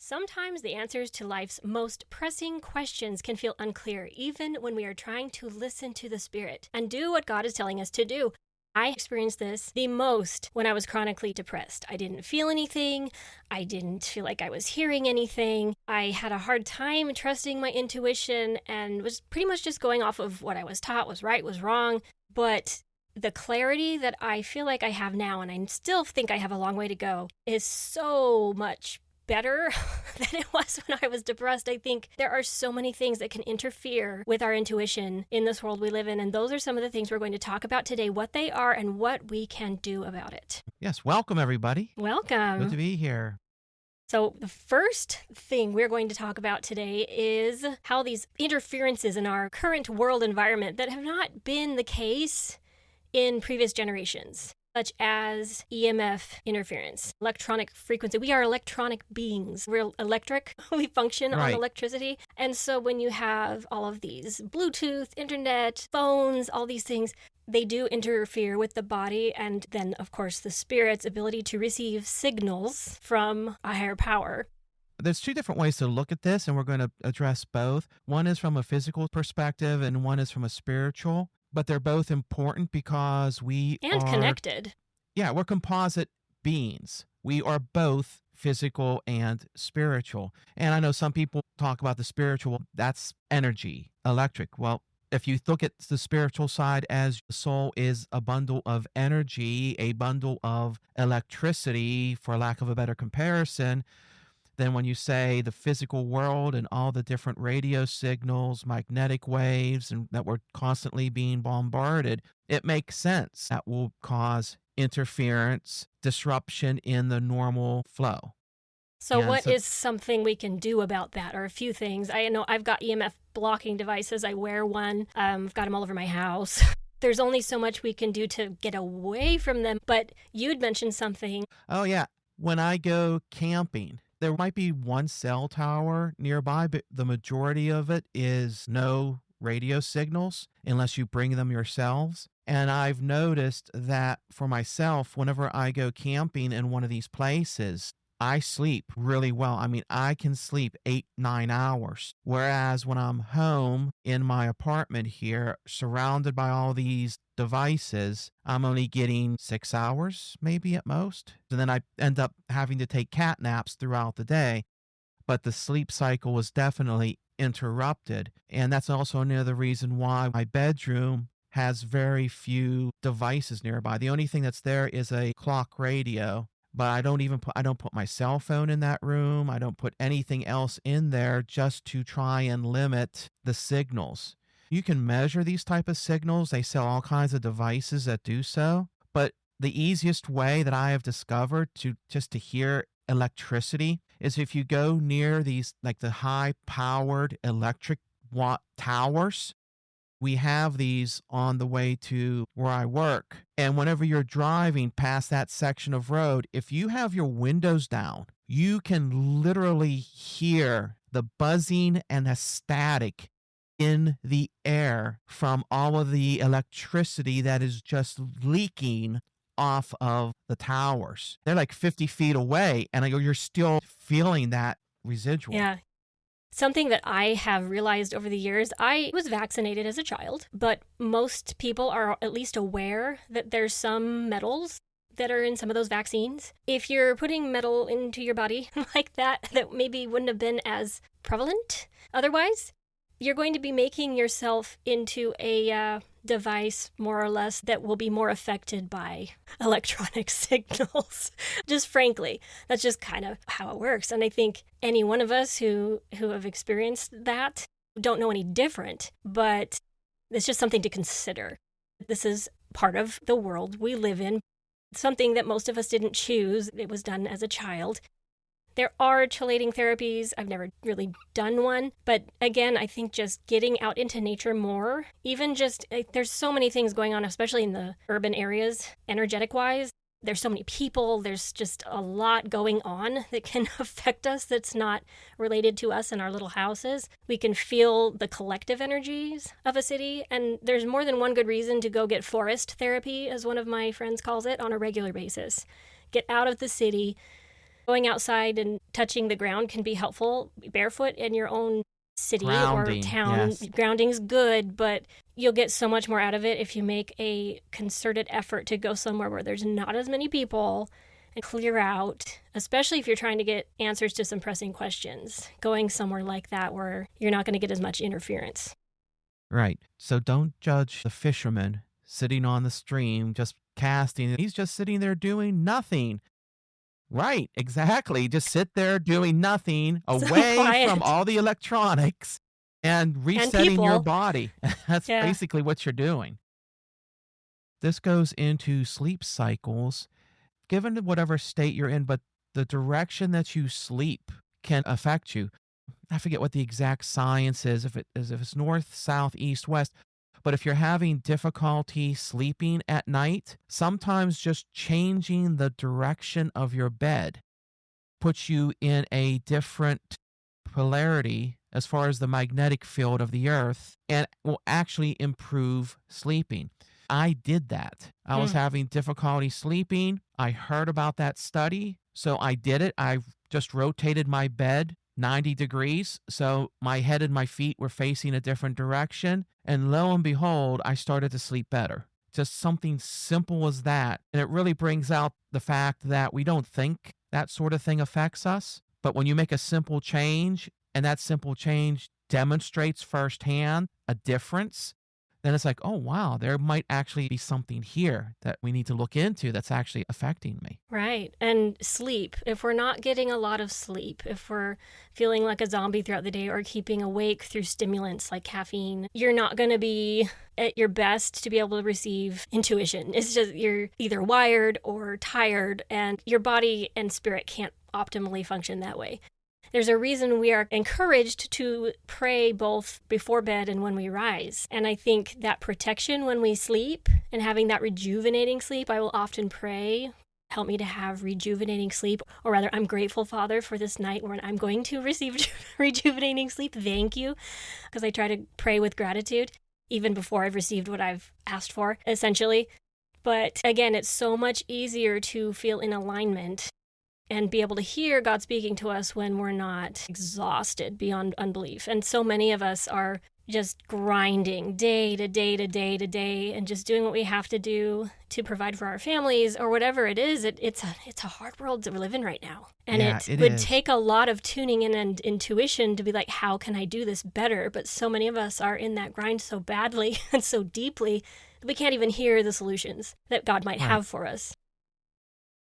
Sometimes the answers to life's most pressing questions can feel unclear, even when we are trying to listen to the Spirit and do what God is telling us to do. I experienced this the most when I was chronically depressed. I didn't feel anything. I didn't feel like I was hearing anything. I had a hard time trusting my intuition and was pretty much just going off of what I was taught was right, was wrong. But the clarity that I feel like I have now, and I still think I have a long way to go, is so much better than it was when I was depressed. I think there are so many things that can interfere with our intuition in this world we live in, and those are some of the things we're going to talk about today, what they are and what we can do about it. Yes, welcome everybody. Welcome. Good to be here. So the first thing we're going to talk about today is how these interferences in our current world environment that have not been the case in previous generations, such as EMF interference, electronic frequency. We are electronic beings. We're electric. We function on electricity. And so when you have all of these Bluetooth, internet, phones, all these things, they do interfere with the body and then, of course, the spirit's ability to receive signals from a higher power. There's two different ways to look at this, and we're going to address both. One is from a physical perspective, and one is from a spiritual. But they're both important because we are connected. Yeah, we're composite beings. We are both physical and spiritual. And I know some people talk about the spiritual, that's energy, electric. Well, if you look at the spiritual side as the soul is a bundle of energy, a bundle of electricity, for lack of a better comparison, then when you say the physical world and all the different radio signals, magnetic waves, and that we're constantly being bombarded, it makes sense. That will cause interference, disruption in the normal flow. So what is something we can do about that, or a few things? I know I've got EMF blocking devices. I wear one. I've got them all over my house. There's only so much we can do to get away from them. But you'd mentioned something. Oh, yeah. When I go camping, there might be one cell tower nearby, but the majority of it is no radio signals unless you bring them yourselves. And I've noticed that for myself, whenever I go camping in one of these places, I sleep really well. I mean, I can sleep 8-9 hours. Whereas when I'm home in my apartment here, surrounded by all these devices, I'm only getting 6 hours, maybe at most. And then I end up having to take cat naps throughout the day. But the sleep cycle was definitely interrupted. And that's also another reason why my bedroom has very few devices nearby. The only thing that's there is a clock radio. But I don't put my cell phone in that room. I don't put anything else in there just to try and limit the signals. You can measure these type of signals. They sell all kinds of devices that do so. But the easiest way that I have discovered to hear electricity is if you go near these, like the high powered electric watt towers. We have these on the way to where I work. And whenever you're driving past that section of road, if you have your windows down, you can literally hear the buzzing and the static in the air from all of the electricity that is just leaking off of the towers. They're like 50 feet away, and you're still feeling that residual. Yeah. Something that I have realized over the years, I was vaccinated as a child, but most people are at least aware that there's some metals that are in some of those vaccines. If you're putting metal into your body like that maybe wouldn't have been as prevalent otherwise, you're going to be making yourself into a device, more or less, that will be more affected by electronic signals. Just frankly, that's just kind of how it works. And I think any one of us who have experienced that don't know any different, but it's just something to consider. This is part of the world we live in, something that most of us didn't choose. It was done as a child. There are chelating therapies. I've never really done one. But again, I think just getting out into nature more, even just, there's so many things going on, especially in the urban areas, energetic-wise. There's so many people. There's just a lot going on that can affect us that's not related to us in our little houses. We can feel the collective energies of a city. And there's more than one good reason to go get forest therapy, as one of my friends calls it, on a regular basis. Get out of the city. Going outside and touching the ground can be helpful. Barefoot in your own city Grounding, or town. yes. Grounding's good, but you'll get so much more out of it if you make a concerted effort to go somewhere where there's not as many people and clear out, especially if you're trying to get answers to some pressing questions. Going somewhere like that where you're not going to get as much interference. Right. So don't judge the fisherman sitting on the stream just casting. He's just sitting there doing nothing. Right, exactly. Just sit there doing nothing away quiet. from all the electronics and resetting your people. body. That's Yeah. basically what you're doing. This goes into sleep cycles, given whatever state you're in, but the direction that you sleep can affect you. I forget what the exact science is, if it's north, south, east, west. But if you're having difficulty sleeping at night, sometimes just changing the direction of your bed puts you in a different polarity as far as the magnetic field of the earth and will actually improve sleeping. I did that. I was having difficulty sleeping. I heard about that study, so I did it. I just rotated my bed 90 degrees, so my head and my feet were facing a different direction, and lo and behold, I started to sleep better. Just something simple as that, and it really brings out the fact that we don't think that sort of thing affects us, but when you make a simple change, and that simple change demonstrates firsthand a difference, then it's like, oh, wow, there might actually be something here that we need to look into that's actually affecting me. Right. And sleep. If we're not getting a lot of sleep, if we're feeling like a zombie throughout the day or keeping awake through stimulants like caffeine, you're not going to be at your best to be able to receive intuition. It's just you're either wired or tired, and your body and spirit can't optimally function that way. There's a reason we are encouraged to pray both before bed and when we rise. And I think that protection when we sleep and having that rejuvenating sleep, I will often pray, help me to have rejuvenating sleep. Or rather, I'm grateful, Father, for this night when I'm going to receive rejuvenating sleep. Thank you. Because I try to pray with gratitude, even before I've received what I've asked for, essentially. But again, it's so much easier to feel in alignment and be able to hear God speaking to us when we're not exhausted beyond unbelief. And so many of us are just grinding day to day to day to day and just doing what we have to do to provide for our families or whatever it is. It's a hard world that we live in right now. And it would take a lot of tuning in and intuition to be like, how can I do this better? But so many of us are in that grind so badly and so deeply that we can't even hear the solutions that God might have for us.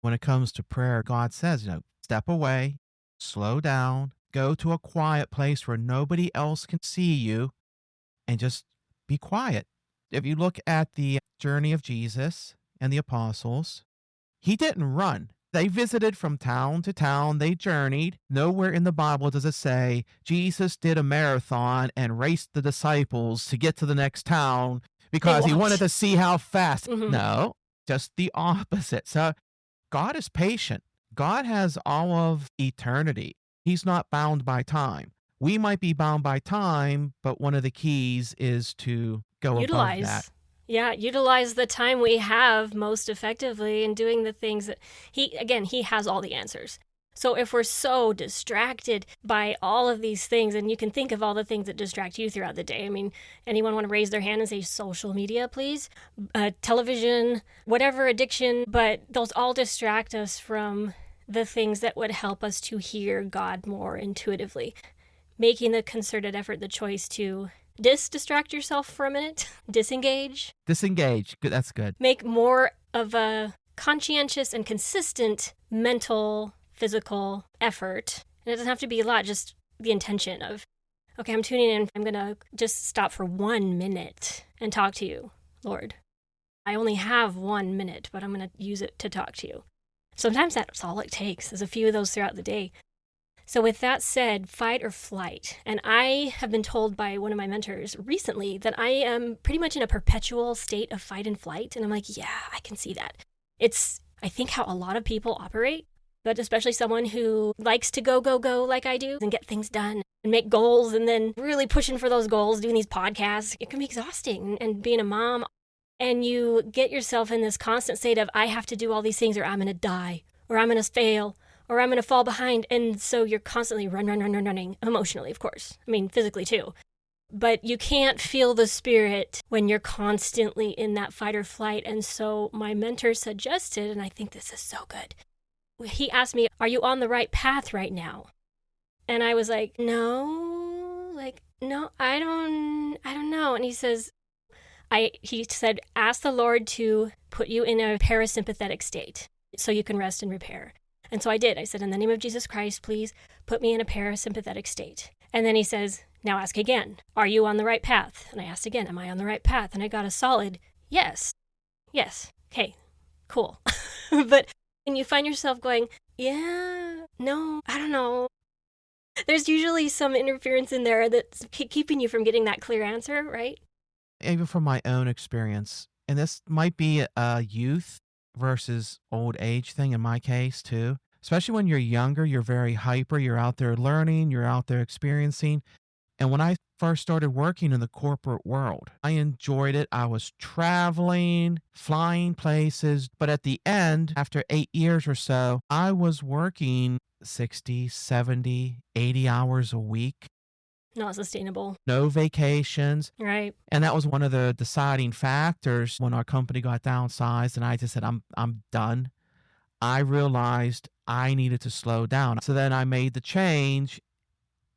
When it comes to prayer, God says, step away, slow down, go to a quiet place where nobody else can see you, and just be quiet. If you look at the journey of Jesus and the apostles, he didn't run. They visited from town to town. They journeyed. Nowhere in the Bible does it say Jesus did a marathon and raced the disciples to get to the next town because he wanted to see how fast. No, just the opposite. So God is patient. God has all of eternity. He's not bound by time. We might be bound by time, but one of the keys is to go above that. Yeah, utilize the time we have most effectively in doing the things that he has all the answers. So if we're so distracted by all of these things, and you can think of all the things that distract you throughout the day. I mean, anyone want to raise their hand and say social media, please? Television, whatever addiction, but those all distract us from the things that would help us to hear God more intuitively. Making the concerted effort, the choice to distract yourself for a minute, disengage. Disengage, good. That's good. Make more of a conscientious and consistent mental physical effort. And it doesn't have to be a lot, just the intention of, okay, I'm tuning in. I'm going to just stop for 1 minute and talk to you, Lord. I only have 1 minute, but I'm going to use it to talk to you. Sometimes that's all it takes. There's a few of those throughout the day. So with that said, fight or flight. And I have been told by one of my mentors recently that I am pretty much in a perpetual state of fight and flight. And I'm like, yeah, I can see that. It's, I think, how a lot of people operate. But especially someone who likes to go like I do and get things done and make goals and then really pushing for those goals, doing these podcasts, it can be exhausting. And being a mom, and you get yourself in this constant state of, I have to do all these things or I'm going to die or I'm going to fail or I'm going to fall behind. And so you're constantly running, emotionally, of course. I mean, physically too. But you can't feel the spirit when you're constantly in that fight or flight. And so my mentor suggested, and I think this is so good, he asked me, are you on the right path right now? And I was like, no, I don't know. And he said, ask the Lord to put you in a parasympathetic state so you can rest and repair. And so I did. I said, in the name of Jesus Christ, please put me in a parasympathetic state. And then he says, now ask again, are you on the right path? And I asked again, am I on the right path? And I got a solid yes. Okay, cool. But when you find yourself going, yeah, no, I don't know. There's usually some interference in there that's keeping you from getting that clear answer, right? Even from my own experience, and this might be a youth versus old age thing in my case too. Especially when you're younger, you're very hyper, you're out there learning, you're out there experiencing. And when I first started working in the corporate world, I enjoyed it. I was traveling, flying places. But at the end, after 8 years or so, I was working 60, 70, 80 hours a week. Not sustainable. No vacations. Right. And that was one of the deciding factors when our company got downsized. And I just said, I'm done. I realized I needed to slow down. So then I made the change.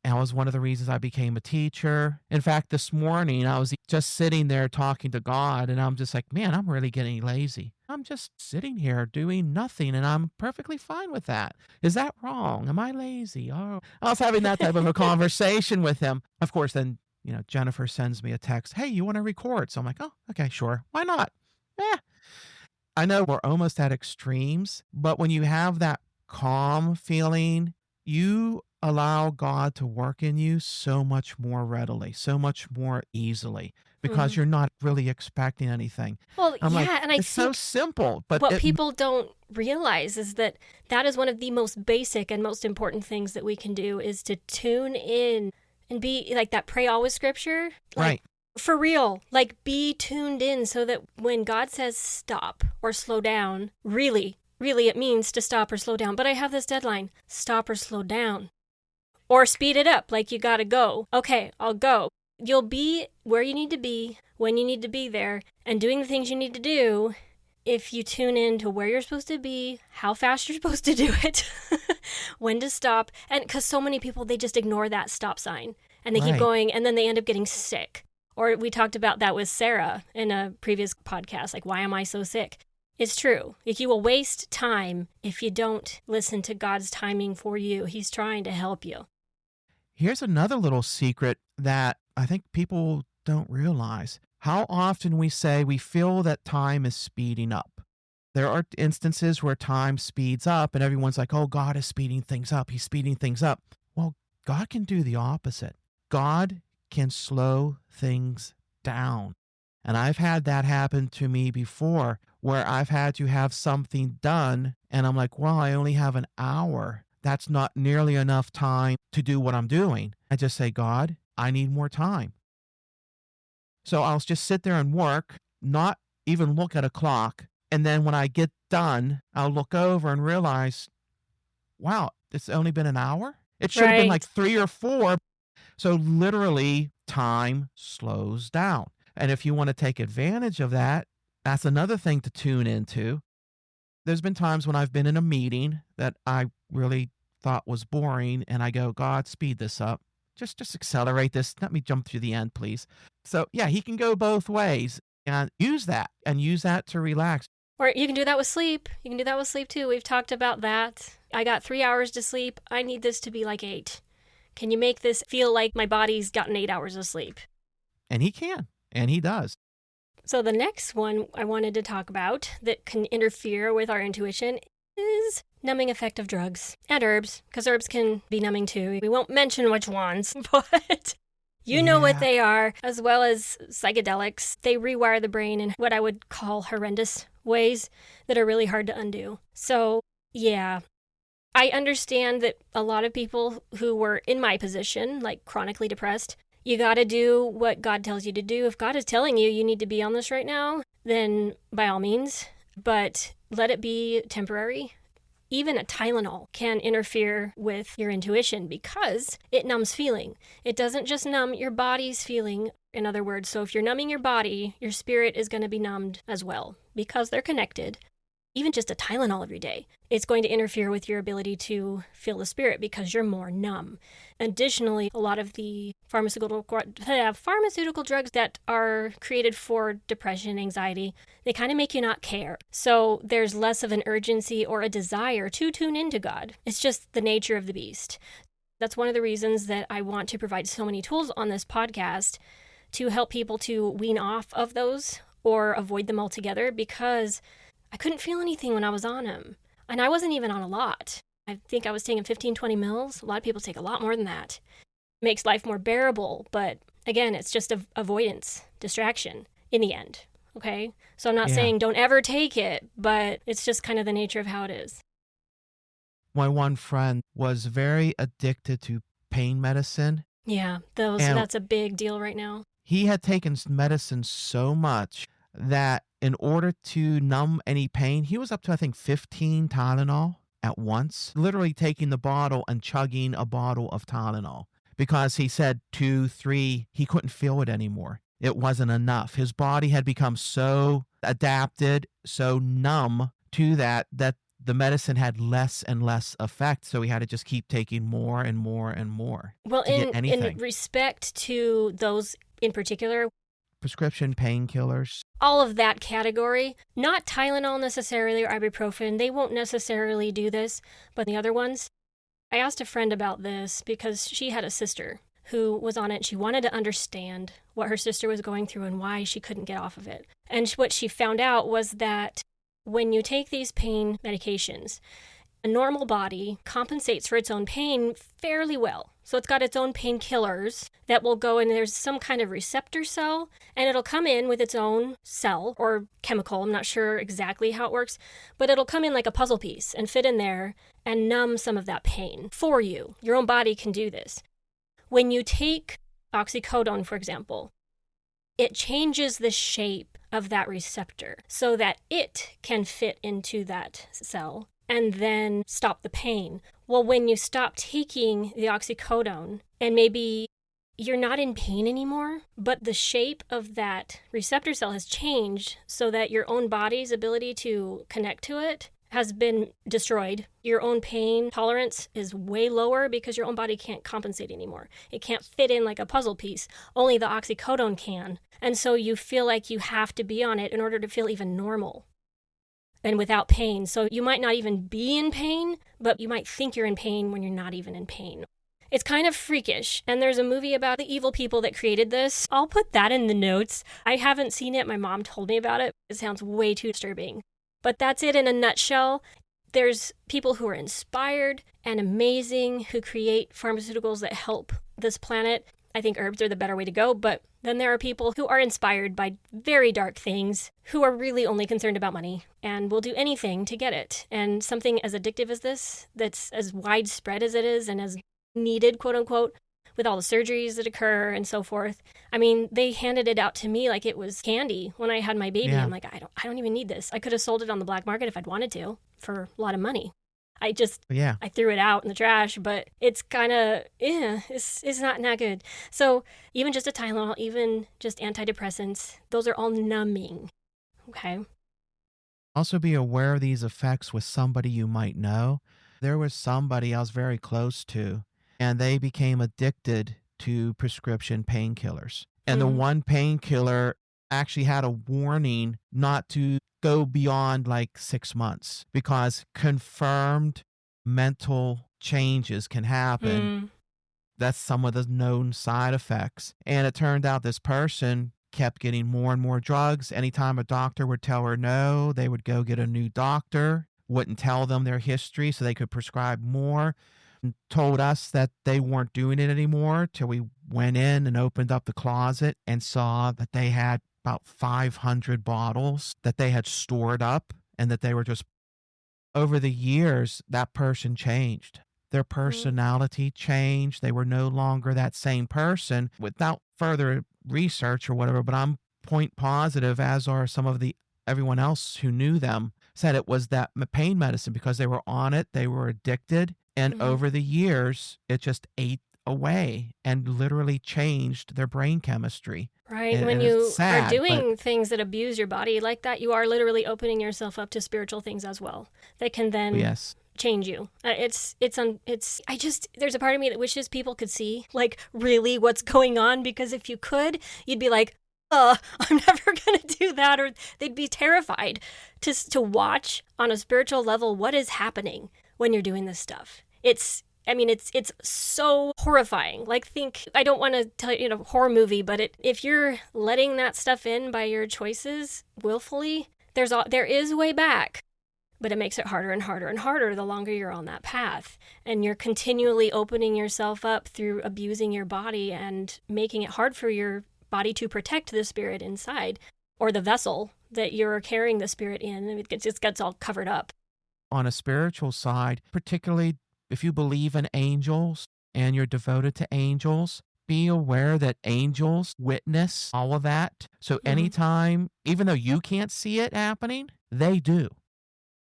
And that was one of the reasons I became a teacher. In fact, this morning, I was just sitting there talking to God, and I'm just like, man, I'm really getting lazy. I'm just sitting here doing nothing, and I'm perfectly fine with that. Is that wrong? Am I lazy? Oh, I was having that type of a conversation with him. Of course, then, Jennifer sends me a text, hey, you want to record? So I'm like, oh, okay, sure. Why not? I know we're almost at extremes, but when you have that calm feeling, you allow God to work in you so much more readily, so much more easily, because you're not really expecting anything. Well, I'm yeah, like, and I it's so think simple. But what people don't realize is that is one of the most basic and most important things that we can do is to tune in and be like that pray always scripture. Right. For real, be tuned in so that when God says stop or slow down, really it means to stop or slow down. But I have this deadline, stop or slow down. Or speed it up, you gotta go. Okay, I'll go. You'll be where you need to be, when you need to be there, and doing the things you need to do if you tune in to where you're supposed to be, how fast you're supposed to do it, when to stop. And because so many people, they just ignore that stop sign. And they keep going, and then they end up getting sick. Or we talked about that with Sarah in a previous podcast, why am I so sick? It's true. You will waste time if you don't listen to God's timing for you. He's trying to help you. Here's another little secret that I think people don't realize. How often we say we feel that time is speeding up. There are instances where time speeds up and everyone's like, oh, God is speeding things up. He's speeding things up. Well, God can do the opposite. God can slow things down. And I've had that happen to me before where I've had to have something done and I'm like, well, I only have an hour. That's not nearly enough time to do what I'm doing. I just say, God, I need more time. So I'll just sit there and work, not even look at a clock. And then when I get done, I'll look over and realize, wow, it's only been an hour? It should have been 3 or 4. So literally, time slows down. And if you want to take advantage of that, that's another thing to tune into. There's been times when I've been in a meeting that I really thought was boring, and I go, God, speed this up. Just accelerate this. Let me jump to the end, please. So, yeah, he can go both ways, and use that to relax. Or you can do that with sleep. You can do that with sleep, too. We've talked about that. I got 3 hours to sleep. I need this to be 8. Can you make this feel like my body's gotten 8 hours of sleep? And he can, and he does. So the next one I wanted to talk about that can interfere with our intuition is numbing effect of drugs and herbs, because herbs can be numbing too. We won't mention which ones, but you know what they are, as well as psychedelics. They rewire the brain in what I would call horrendous ways that are really hard to undo. So, yeah, I understand that a lot of people who were in my position, chronically depressed, you got to do what God tells you to do. If God is telling you need to be on this right now, then by all means, but let it be temporary. Even a Tylenol can interfere with your intuition because it numbs feeling. It doesn't just numb your body's feeling, in other words. So if you're numbing your body, your spirit is going to be numbed as well because they're connected. Even just a Tylenol every day, it's going to interfere with your ability to feel the spirit because you're more numb. Additionally, a lot of the pharmaceutical drugs that are created for depression, anxiety, they kind of make you not care. So there's less of an urgency or a desire to tune into God. It's just the nature of the beast. That's one of the reasons that I want to provide so many tools on this podcast to help people to wean off of those or avoid them altogether, because I couldn't feel anything when I was on them. And I wasn't even on a lot. I think I was taking 15, 20 mils. A lot of people take a lot more than that. It makes life more bearable. But again, it's just avoidance, distraction in the end. Okay? So I'm not saying don't ever take it, but it's just kind of the nature of how it is. My one friend was very addicted to pain medicine. Yeah, that's a big deal right now. He had taken medicine so much that in order to numb any pain, he was up to, I think, 15 Tylenol at once, literally taking the bottle and chugging a bottle of Tylenol because he said 2, 3, he couldn't feel it anymore. It wasn't enough. His body had become so adapted, so numb to that the medicine had less and less effect. So he had to just keep taking more and more and more. Well, in respect to those in particular, prescription painkillers, all of that category, not Tylenol necessarily or ibuprofen, they won't necessarily do this, but the other ones, I asked a friend about this because she had a sister who was on it. She wanted to understand what her sister was going through and why she couldn't get off of it. And what she found out was that when you take these pain medications, a normal body compensates for its own pain fairly well. So it's got its own painkillers that will go in. There's some kind of receptor cell, and it'll come in with its own cell or chemical. I'm not sure exactly how it works, but it'll come in like a puzzle piece and fit in there and numb some of that pain for you. Your own body can do this. When you take oxycodone, for example, it changes the shape of that receptor so that it can fit into that cell and then stop the pain. Well, when you stop taking the oxycodone and maybe you're not in pain anymore, but the shape of that receptor cell has changed so that your own body's ability to connect to it has been destroyed. Your own pain tolerance is way lower because your own body can't compensate anymore. It can't fit in like a puzzle piece. Only the oxycodone can. And so you feel like you have to be on it in order to feel even normal and without pain. So you might not even be in pain, but you might think you're in pain when you're not even in pain. It's kind of freakish, and there's a movie about the evil people that created this. I'll put that in the notes. I haven't seen it. My mom told me about it. It sounds way too disturbing. But that's it in a nutshell. There's people who are inspired and amazing who create pharmaceuticals that help this planet. I think herbs are the better way to go, but then there are people who are inspired by very dark things, who are really only concerned about money and will do anything to get it. And something as addictive as this, that's as widespread as it is and as needed, quote unquote, with all the surgeries that occur and so forth. I mean, they handed it out to me like it was candy when I had my baby. Yeah. I'm like, I don't even need this. I could have sold it on the black market if I'd wanted to for a lot of money. I threw it out in the trash, but it's kind of, it's not good. So even just a Tylenol, even just antidepressants, those are all numbing. Okay. Also be aware of these effects with somebody you might know. There was somebody I was very close to, and they became addicted to prescription painkillers. And the one painkiller actually had a warning not to go beyond like 6 months because confirmed mental changes can happen. That's some of the known side effects. And it turned out this person kept getting more and more drugs. Anytime a doctor would tell her no, they would go get a new doctor, wouldn't tell them their history so they could prescribe more. And told us that they weren't doing it anymore till we went in and opened up the closet and saw that they had about 500 bottles that they had stored up, and that they were just, over the years, that person changed. Their personality changed. They were no longer that same person. Without further research or whatever, but I'm point positive, as are some of the everyone else who knew them said it was that pain medicine because they were on it, they were addicted, and over the years, it just ate away and literally changed their brain chemistry. Right. And When it's you sad, are doing things that abuse your body like that, you are literally opening yourself up to spiritual things as well that can then yes. change you. There's a part of me that wishes people could see like really what's going on, because if you could, you'd be like, I'm never going to do that. Or they'd be terrified to watch on a spiritual level what is happening when you're doing this stuff. It's so horrifying. Like, I don't want to tell you, horror movie, but if you're letting that stuff in by your choices willfully, there is a way back, but it makes it harder and harder and harder the longer you're on that path. And you're continually opening yourself up through abusing your body and making it hard for your body to protect the spirit inside, or the vessel that you're carrying the spirit in. It just gets all covered up. On a spiritual side, particularly if you believe in angels and you're devoted to angels, be aware that angels witness all of that. So anytime, even though you can't see it happening, they do.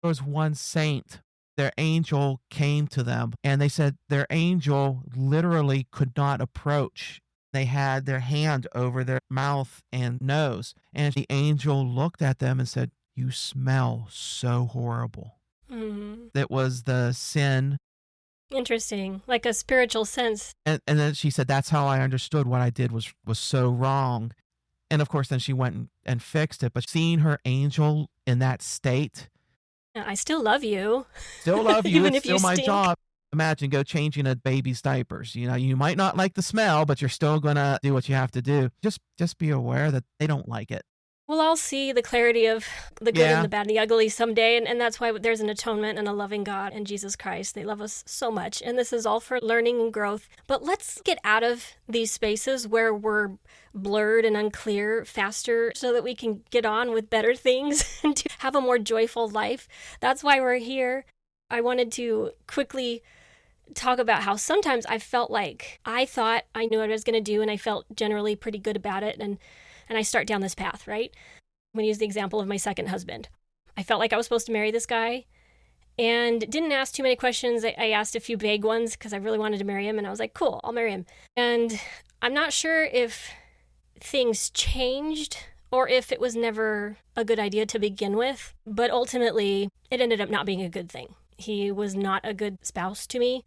There was one saint, their angel came to them, and they said their angel literally could not approach. They had their hand over their mouth and nose, and the angel looked at them and said, "You smell so horrible." That was the sin. Interesting. Like a spiritual sense. And then she said, that's how I understood what I did was so wrong. And of course, then she went and fixed it. But seeing her angel in that state. I still love you. Still love you. Even it's if you still my stink. job. Imagine go changing a baby's diapers. You might not like the smell, but you're still going to do what you have to do. Just be aware that they don't like it. We'll all see the clarity of the good and the bad and the ugly someday, and that's why there's an atonement and a loving God and Jesus Christ. They love us so much, and this is all for learning and growth. But let's get out of these spaces where we're blurred and unclear faster so that we can get on with better things and to have a more joyful life. That's why we're here. I wanted to quickly talk about how sometimes I felt like I thought I knew what I was going to do, and I felt generally pretty good about it, and I start down this path, right? I'm going to use the example of my second husband. I felt like I was supposed to marry this guy and didn't ask too many questions. I asked a few vague ones because I really wanted to marry him, and I was like, cool, I'll marry him. And I'm not sure if things changed or if it was never a good idea to begin with, but ultimately it ended up not being a good thing. He was not a good spouse to me.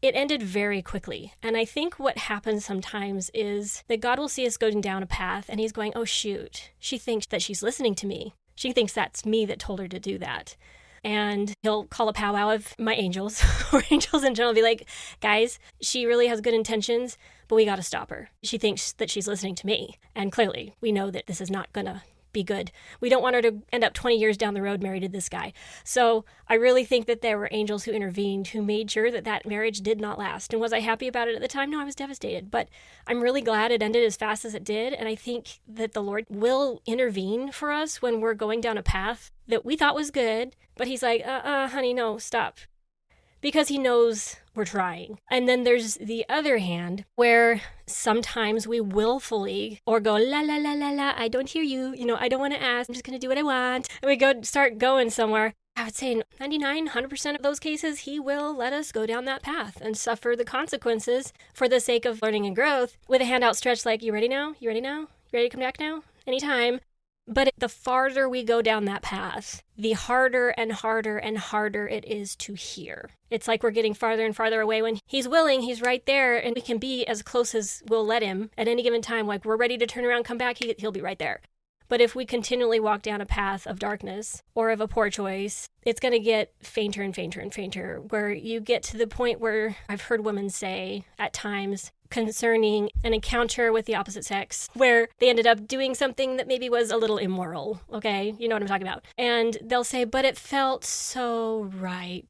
It ended very quickly. And I think what happens sometimes is that God will see us going down a path and he's going, oh, shoot, she thinks that she's listening to me. She thinks that's me that told her to do that. And he'll call a powwow of my angels, or angels in general, be like, guys, she really has good intentions, but we got to stop her. She thinks that she's listening to me. And clearly, we know that this is not going to be good. We don't want her to end up 20 years down the road married to this guy. So I really think that there were angels who intervened, who made sure that that marriage did not last. And was I happy about it at the time? No, I was devastated. But I'm really glad it ended as fast as it did. And I think that the Lord will intervene for us when we're going down a path that we thought was good. But he's like, honey, no, stop. Because he knows we're trying. And then there's the other hand where sometimes we willfully or go, la, la, la, la, la, I don't hear you. I don't want to ask. I'm just going to do what I want. And we start going somewhere. I would say 100% of those cases, he will let us go down that path and suffer the consequences for the sake of learning and growth with a hand outstretched like, you ready now? You ready now? You ready to come back now? Anytime. But the farther we go down that path, the harder and harder and harder it is to hear. It's like we're getting farther and farther away. When he's willing, he's right there, and we can be as close as we'll let him at any given time. Like we're ready to turn around, come back, he'll be right there. But if we continually walk down a path of darkness or of a poor choice, it's going to get fainter and fainter and fainter, where you get to the point where I've heard women say at times concerning an encounter with the opposite sex, where they ended up doing something that maybe was a little immoral, okay? You know what I'm talking about. And they'll say, but it felt so right.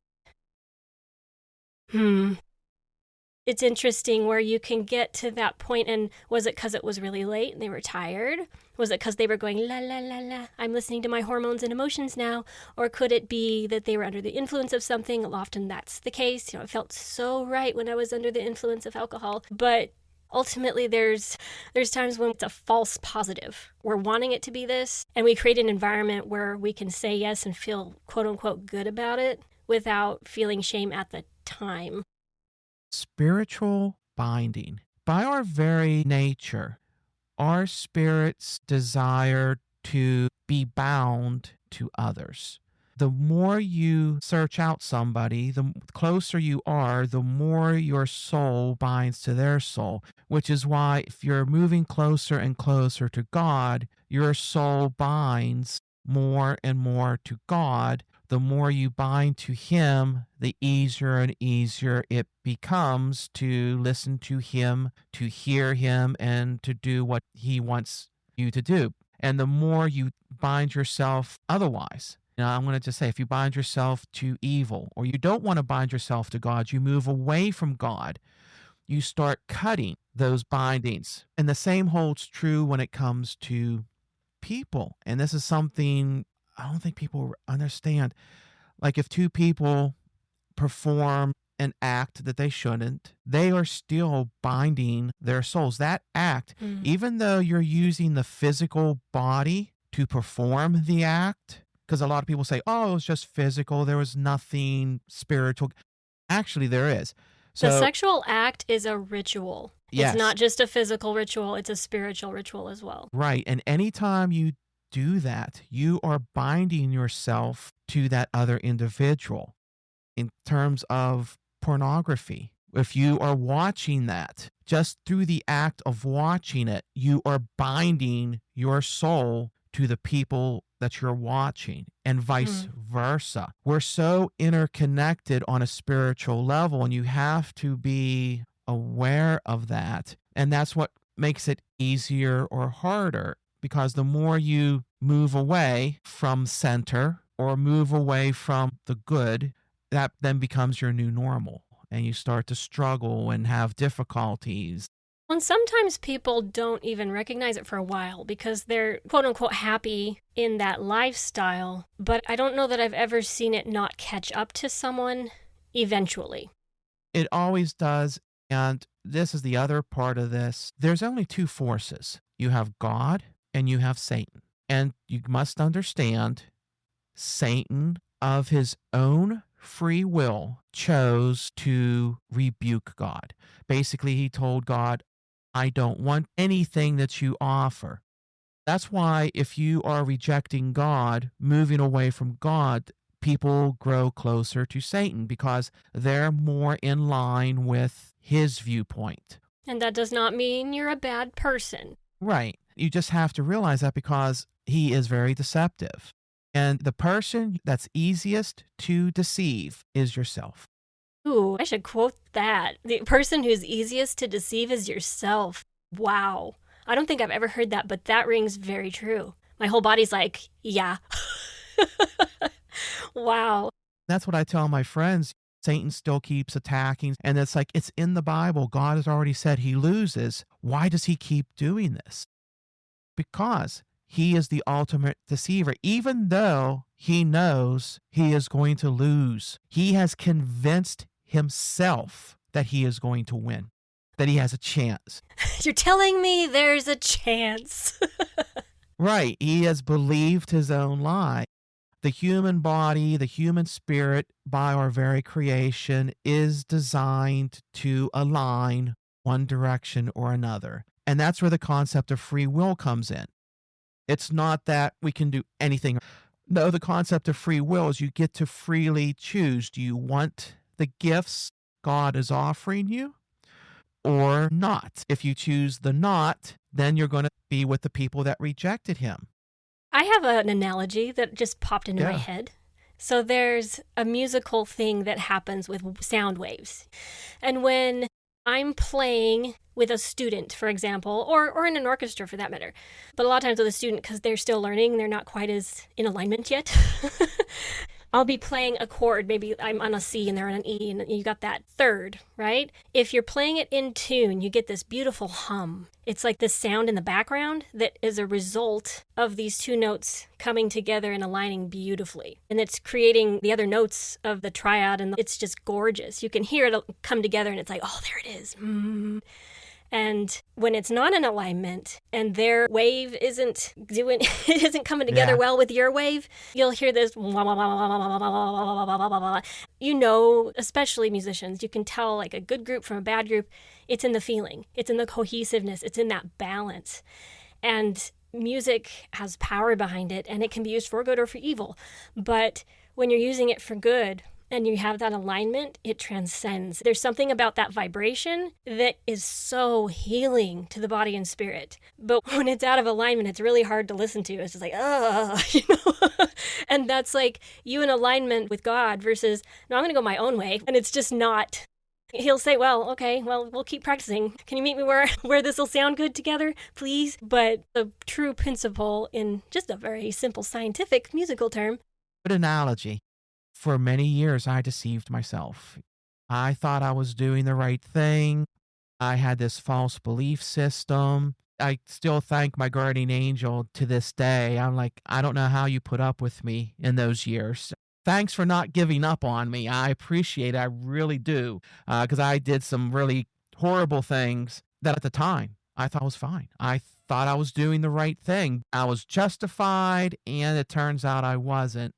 It's interesting where you can get to that point, and was it because it was really late and they were tired? Was it because they were going, la, la, la, la, I'm listening to my hormones and emotions now? Or could it be that they were under the influence of something? Often that's the case. It felt so right when I was under the influence of alcohol. But ultimately there's times when it's a false positive. We're wanting it to be this, and we create an environment where we can say yes and feel quote unquote good about it without feeling shame at the time. Spiritual binding. By our very nature, our spirits desire to be bound to others. The more you search out somebody, the closer you are, the more your soul binds to their soul, which is why if you're moving closer and closer to God, your soul binds more and more to God. The more you bind to Him, the easier and easier it becomes to listen to Him, to hear Him, and to do what He wants you to do. And the more you bind yourself otherwise, I'm going to just say, if you bind yourself to evil, or you don't want to bind yourself to God, you move away from God, you start cutting those bindings. And the same holds true when it comes to people. And this is something I don't think people understand. Like if two people perform an act that they shouldn't, they are still binding their souls. That act, even though you're using the physical body to perform the act, because a lot of people say, oh, it was just physical, there was nothing spiritual. Actually, there is. So, the sexual act is a ritual. Yes. It's not just a physical ritual, it's a spiritual ritual as well. Right. And anytime you do that, you are binding yourself to that other individual. In terms of pornography, if you are watching that, just through the act of watching it, you are binding your soul to the people that you're watching, and vice versa. We're so interconnected on a spiritual level, and you have to be aware of that. And that's what makes it easier or harder, because the more you move away from center or move away from the good, that then becomes your new normal, and you start to struggle and have difficulties. And sometimes people don't even recognize it for a while because they're quote unquote happy in that lifestyle, but I don't know that I've ever seen it not catch up to someone eventually. It always does. And this is the other part of this. There's only two forces. You have God and you have Satan. And you must understand, Satan, of his own free will, chose to rebuke God. Basically, he told God, I don't want anything that you offer. That's why if you are rejecting God, moving away from God, people grow closer to Satan because they're more in line with his viewpoint. And that does not mean you're a bad person. Right. You just have to realize that because he is very deceptive. And the person that's easiest to deceive is yourself. Ooh, I should quote that. The person who's easiest to deceive is yourself. Wow. I don't think I've ever heard that, but that rings very true. My whole body's like, yeah. Wow. That's what I tell my friends. Satan still keeps attacking. And it's like, it's in the Bible. God has already said he loses. Why does he keep doing this? Because he is the ultimate deceiver. Even though he knows he is going to lose, he has convinced himself that he is going to win, that he has a chance. You're telling me there's a chance. Right. He has believed his own lie. The human body, the human spirit, by our very creation, is designed to align one direction or another. And that's where the concept of free will comes in. It's not that we can do anything. No, the concept of free will is you get to freely choose. Do you want the gifts God is offering you or not? If you choose the not, then you're going to be with the people that rejected him. I have an analogy that just popped into my head. So there's a musical thing that happens with sound waves. And when I'm playing with a student, for example, or in an orchestra for that matter, but a lot of times with a student because they're still learning, they're not quite as in alignment yet. I'll be playing a chord, maybe I'm on a C and they're on an E, and you got that third, right? If you're playing it in tune, you get this beautiful hum. It's like this sound in the background that is a result of these two notes coming together and aligning beautifully. And it's creating the other notes of the triad, and it's just gorgeous. You can hear it come together, and it's like, oh, there it is. And when it's not in alignment and their wave isn't coming together well with your wave, you'll hear this, especially musicians, you can tell like a good group from a bad group. It's in the feeling, it's in the cohesiveness, it's in that balance. And music has power behind it, and it can be used for good or for evil. But when you're using it for good, and you have that alignment, it transcends. There's something about that vibration that is so healing to the body and spirit. But when it's out of alignment, it's really hard to listen to. It's just like, And that's like you in alignment with God versus, no, I'm going to go my own way. And it's just not. He'll say, we'll keep practicing. Can you meet me where this will sound good together, please? But the true principle in just a very simple scientific musical term. Good analogy. For many years, I deceived myself. I thought I was doing the right thing. I had this false belief system. I still thank my guardian angel to this day. I'm like, I don't know how you put up with me in those years. Thanks for not giving up on me. I appreciate it. I really do. Because I did some really horrible things that at the time I thought was fine. I thought I was doing the right thing. I was justified, and it turns out I wasn't.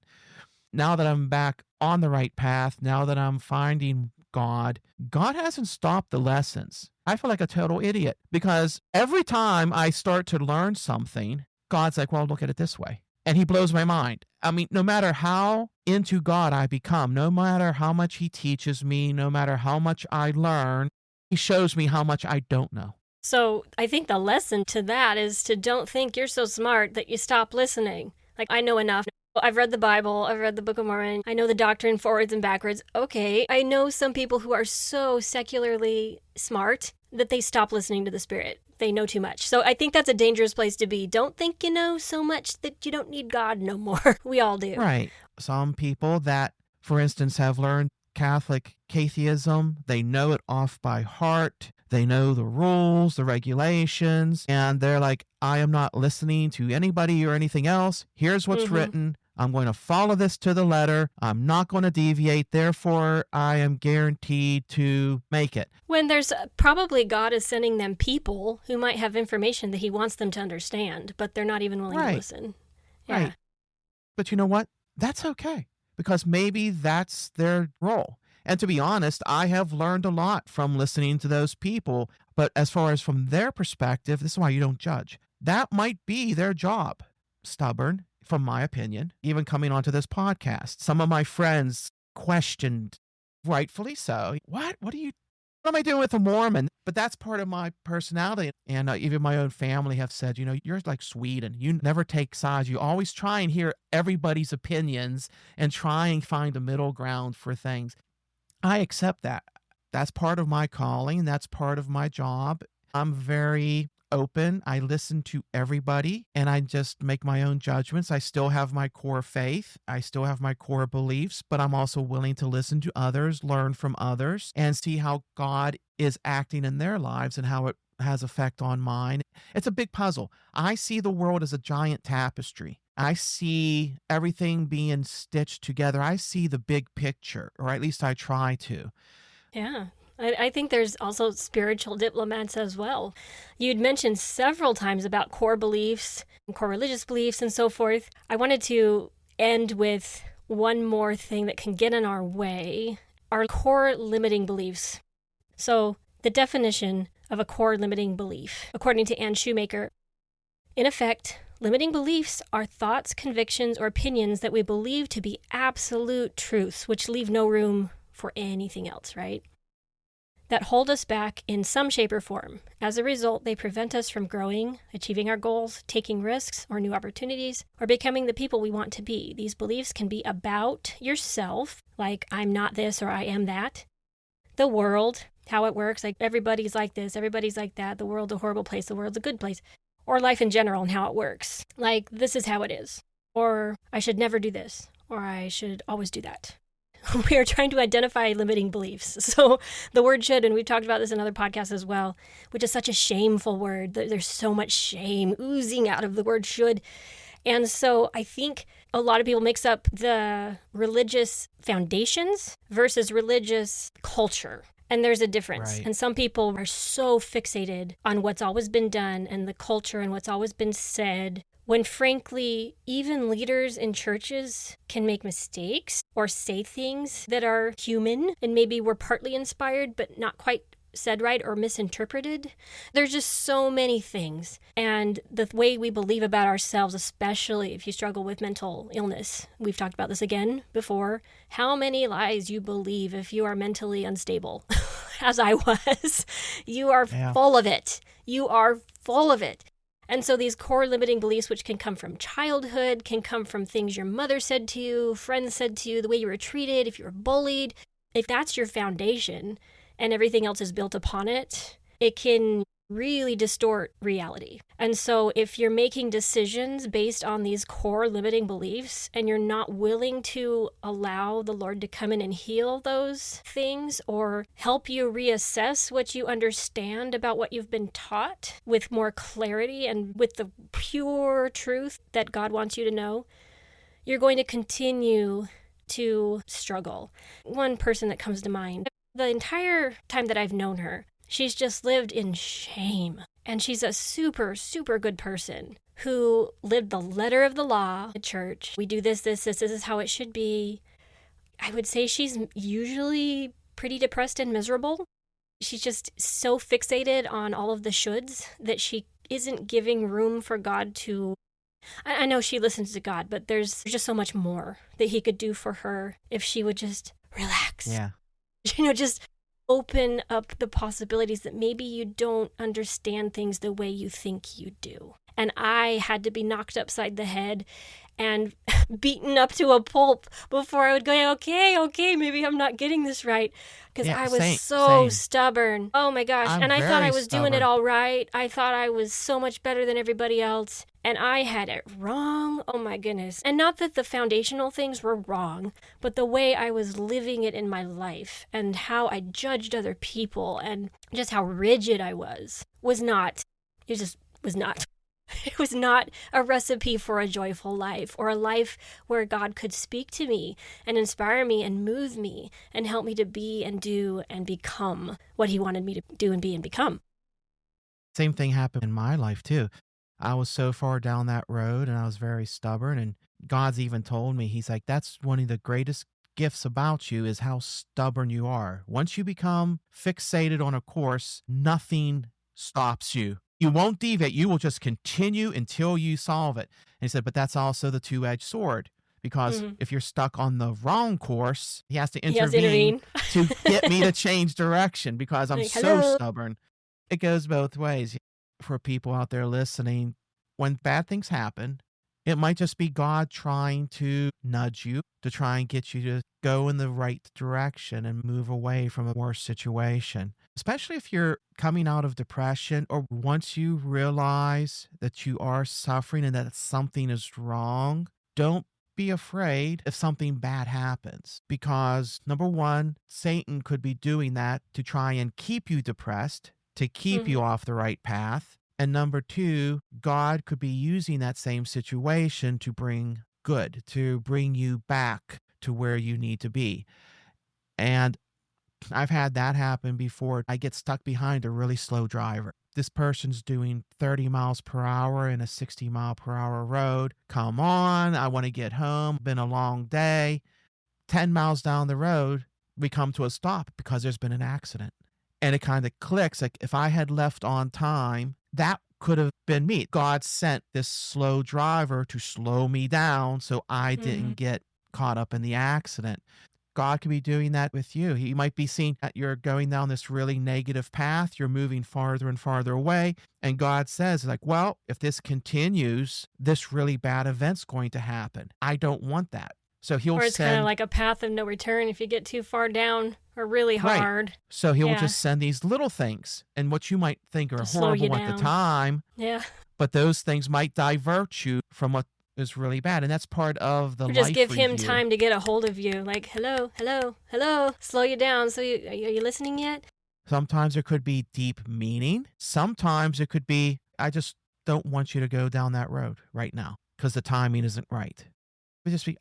Now that I'm back on the right path, now that I'm finding God hasn't stopped the lessons. I feel like a total idiot because every time I start to learn something, God's like, well, look at it this way. And he blows my mind. I mean, no matter how into God I become, no matter how much he teaches me, no matter how much I learn, he shows me how much I don't know. So I think the lesson to that is to don't think you're so smart that you stop listening. Like, I know enough. I've read the Bible, I've read the Book of Mormon, I know the doctrine forwards and backwards. Okay, I know some people who are so secularly smart that they stop listening to the Spirit. They know too much. So I think that's a dangerous place to be. Don't think you know so much that you don't need God no more. We all do. Right. Some people that, for instance, have learned Catholic catechism, they know it off by heart. They know the rules, the regulations, and they're like, I am not listening to anybody or anything else. Here's what's written. I'm going to follow this to the letter. I'm not going to deviate. Therefore, I am guaranteed to make it. When there's probably God is sending them people who might have information that he wants them to understand, but they're not even willing to listen. Yeah. Right. But you know what? That's okay, because maybe that's their role. And to be honest, I have learned a lot from listening to those people. But as far as from their perspective, this is why you don't judge. That might be their job. Stubborn, from my opinion, even coming onto this podcast. Some of my friends questioned, rightfully so, what am I doing with a Mormon? But that's part of my personality. And even my own family have said, you're like Sweden. You never take sides. You always try and hear everybody's opinions and try and find a middle ground for things. I accept that. That's part of my calling. That's part of my job. I'm very open. I listen to everybody and I just make my own judgments. I still have my core faith. I still have my core beliefs, but I'm also willing to listen to others, learn from others, and see how God is acting in their lives and how it has effect on mine. It's a big puzzle. I see the world as a giant tapestry. I see everything being stitched together. I see the big picture, or at least I try to. Yeah. I think there's also spiritual diplomats as well. You'd mentioned several times about core beliefs, core religious beliefs, and so forth. I wanted to end with one more thing that can get in our way, our core limiting beliefs. So the definition of a core limiting belief, according to Anne Shoemaker, in effect, limiting beliefs are thoughts, convictions, or opinions that we believe to be absolute truths, which leave no room for anything else, right? That hold us back in some shape or form. As a result, they prevent us from growing, achieving our goals, taking risks or new opportunities, or becoming the people we want to be. These beliefs can be about yourself, like I'm not this or I am that. The world, how it works, like everybody's like this, everybody's like that, the world's a horrible place, the world's a good place. Or life in general and how it works. Like, this is how it is. Or I should never do this. Or I should always do that. We are trying to identify limiting beliefs. So the word should, and we've talked about this in other podcasts as well, which is such a shameful word. There's so much shame oozing out of the word should. And so I think a lot of people mix up the religious foundations versus religious culture. And there's a difference. Right. And some people are so fixated on what's always been done and the culture and what's always been said, when frankly, even leaders in churches can make mistakes or say things that are human and maybe were partly inspired but not quite said right or misinterpreted. There's just so many things. And the way we believe about ourselves, especially if you struggle with mental illness, we've talked about this again before, how many lies you believe if you are mentally unstable, as I was. You are full of it. You are full of it. And so these core limiting beliefs, which can come from childhood, can come from things your mother said to you, friends said to you, the way you were treated, if you were bullied, if that's your foundation, and everything else is built upon it, it can really distort reality. And so if you're making decisions based on these core limiting beliefs and you're not willing to allow the Lord to come in and heal those things or help you reassess what you understand about what you've been taught with more clarity and with the pure truth that God wants you to know, you're going to continue to struggle. One person that comes to mind, the entire time that I've known her, she's just lived in shame. And she's a super, super good person who lived the letter of the law at church. We do this is how it should be. I would say she's usually pretty depressed and miserable. She's just so fixated on all of the shoulds that she isn't giving room for God to... I know she listens to God, but there's just so much more that he could do for her if she would just relax. Yeah. Just open up the possibilities that maybe you don't understand things the way you think you do. And I had to be knocked upside the head and beaten up to a pulp before I would go, okay, maybe I'm not getting this right. Because I was so stubborn. Oh my gosh. And I thought I was doing it all right. I thought I was so much better than everybody else. And I had it wrong. Oh my goodness. And not that the foundational things were wrong, but the way I was living it in my life and how I judged other people and just how rigid I was not. It just was not. It was not a recipe for a joyful life or a life where God could speak to me and inspire me and move me and help me to be and do and become what he wanted me to do and be and become. Same thing happened in my life too. I was so far down that road and I was very stubborn, and God's even told me, he's like, that's one of the greatest gifts about you is how stubborn you are. Once you become fixated on a course, nothing stops you. You won't deviate. You will just continue until you solve it. And he said, but that's also the two-edged sword, because if you're stuck on the wrong course, he has to intervene to get me to change direction because I'm so stubborn. It goes both ways. For people out there listening, when bad things happen, it might just be God trying to nudge you to try and get you to go in the right direction and move away from a worse situation. Especially if you're coming out of depression, or once you realize that you are suffering and that something is wrong, don't be afraid if something bad happens. Because number one, Satan could be doing that to try and keep you depressed, to keep you off the right path. And number two, God could be using that same situation to bring good, to bring you back to where you need to be. And I've had that happen before. I get stuck behind a really slow driver. This person's doing 30 miles per hour in a 60 mile per hour road. Come on, I want to get home. Been a long day. 10 miles down the road, we come to a stop because there's been an accident. And it kind of clicks. Like if I had left on time, that could have been me. God sent this slow driver to slow me down so I didn't get caught up in the accident. God could be doing that with you. He might be seeing that you're going down this really negative path. You're moving farther and farther away. And God says, like, well, if this continues, this really bad event's going to happen. I don't want that. So he'll Or it's kind of like a path of no return if you get too far down or really hard. Right. So he will just send these little things, and what you might think are horrible at the time. Yeah. But those things might divert you from what is really bad. And that's part of the life Or just give him review. time to get a hold of you. Like, hello, slow you down. So are you listening yet? Sometimes there could be deep meaning. Sometimes it could be, I just don't want you to go down that road right now because the timing isn't right.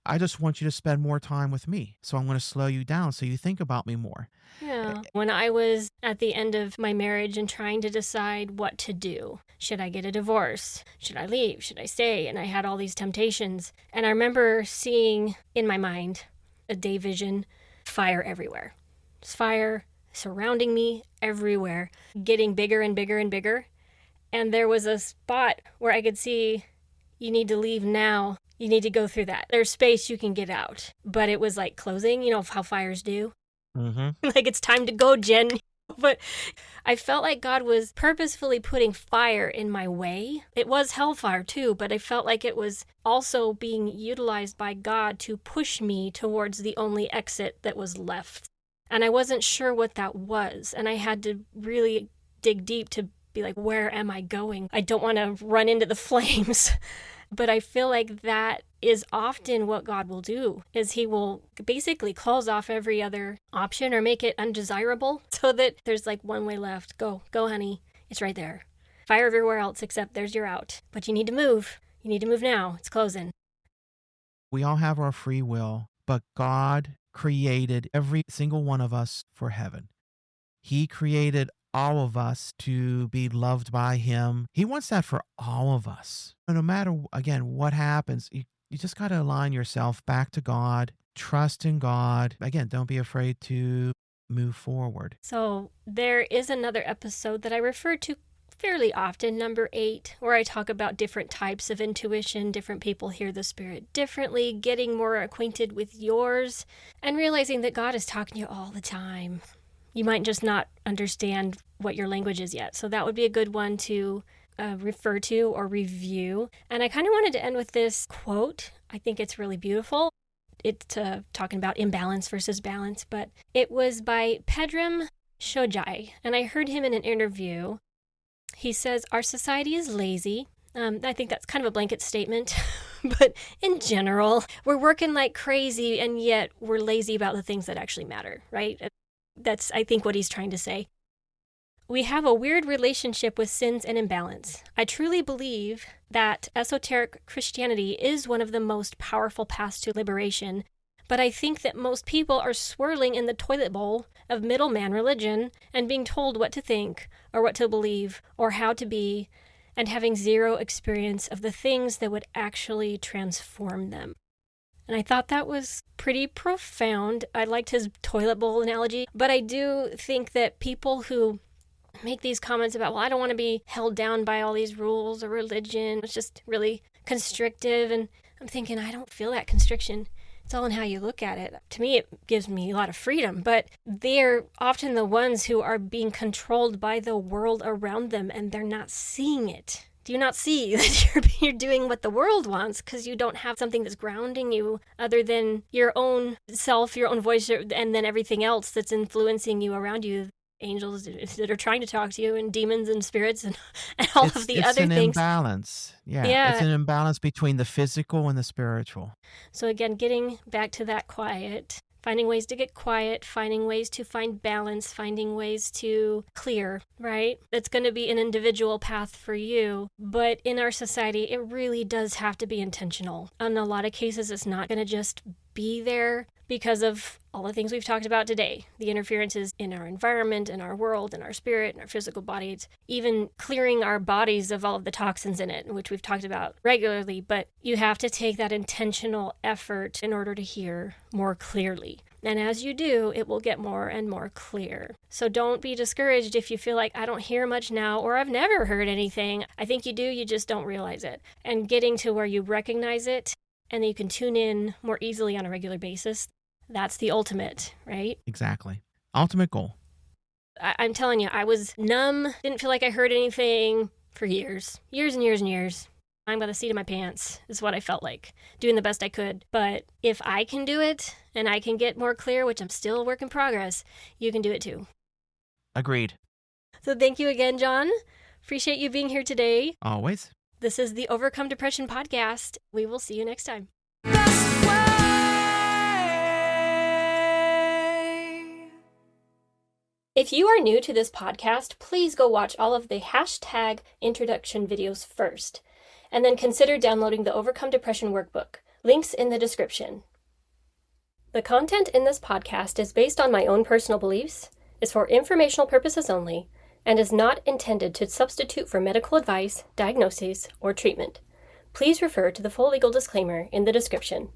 I just want you to spend more time with me. So I'm going to slow you down so you think about me more. Yeah. When I was at the end of my marriage and trying to decide what to do, should I get a divorce? Should I leave? Should I stay? And I had all these temptations. And I remember seeing in my mind a day vision, fire everywhere. Just fire surrounding me everywhere, getting bigger and bigger and bigger. And there was a spot where I could see, you need to leave now. You need to go through that. There's space you can get out. But it was like closing, you know how fires do? Mm-hmm. Like, it's time to go, Jen. But I felt like God was purposefully putting fire in my way. It was hellfire too, but I felt like it was also being utilized by God to push me towards the only exit that was left. And I wasn't sure what that was. And I had to really dig deep to be like, where am I going? I don't want to run into the flames. But I feel like that is often what God will do, is he will basically close off every other option or make it undesirable so that there's like one way left. Go, honey. It's right there. Fire everywhere else except there's your out. But you need to move. You need to move now. It's closing. We all have our free will, but God created every single one of us for heaven. He created all of us to be loved by him. He wants that for all of us. No matter, again, what happens, you just got to align yourself back to God, trust in God. Again, don't be afraid to move forward. So there is another episode that I refer to fairly often, number 8, where I talk about different types of intuition. Different people hear the Spirit differently, getting more acquainted with yours, and realizing that God is talking to you all the time. You might just not understand what your language is yet. So that would be a good one to refer to or review. And I kind of wanted to end with this quote. I think it's really beautiful. It's talking about imbalance versus balance, but it was by Pedram Shojai. And I heard him in an interview. He says, our society is lazy. I think that's kind of a blanket statement, but in general, we're working like crazy and yet we're lazy about the things that actually matter, right? That's, I think, what he's trying to say. We have a weird relationship with sins and imbalance. I truly believe that esoteric Christianity is one of the most powerful paths to liberation, but I think that most people are swirling in the toilet bowl of middleman religion and being told what to think or what to believe or how to be, and having zero experience of the things that would actually transform them. And I thought that was pretty profound. I liked his toilet bowl analogy, but I do think that people who make these comments about, well, I don't want to be held down by all these rules or religion, it's just really constrictive. And I'm thinking, I don't feel that constriction. It's all in how you look at it. To me, it gives me a lot of freedom, but they're often the ones who are being controlled by the world around them, and they're not seeing it. Do you not see that you're doing what the world wants because you don't have something that's grounding you other than your own self, your own voice, and then everything else that's influencing you around you? Angels that are trying to talk to you, and demons and spirits and all of the other things. It's an imbalance. Yeah, it's an imbalance between the physical and the spiritual. So again, getting back to that quiet, finding ways to get quiet, finding ways to find balance, finding ways to clear, right? It's going to be an individual path for you, but in our society, it really does have to be intentional. In a lot of cases, it's not going to just be there because of all the things we've talked about today. The interferences in our environment, in our world, in our spirit, in our physical bodies, even clearing our bodies of all of the toxins in it, which we've talked about regularly. But you have to take that intentional effort in order to hear more clearly. And as you do, it will get more and more clear. So don't be discouraged if you feel like, I don't hear much now, or I've never heard anything. I think you do, you just don't realize it. And getting to where you recognize it, and then you can tune in more easily on a regular basis. That's the ultimate, right? Exactly. Ultimate goal. I'm telling you, I was numb, didn't feel like I heard anything for years. Years and years and years. I'm by the seat of my pants is what I felt like, doing the best I could. But if I can do it, and I can get more clear, which I'm still a work in progress, you can do it too. Agreed. So thank you again, John. Appreciate you being here today. Always. This is the Overcome Depression podcast. We will see you next time. If you are new to this podcast, please go watch all of the hashtag introduction videos first, and then consider downloading the Overcome Depression workbook. Links in the description. The content in this podcast is based on my own personal beliefs, is for informational purposes only, and is not intended to substitute for medical advice, diagnoses, or treatment. Please refer to the full legal disclaimer in the description.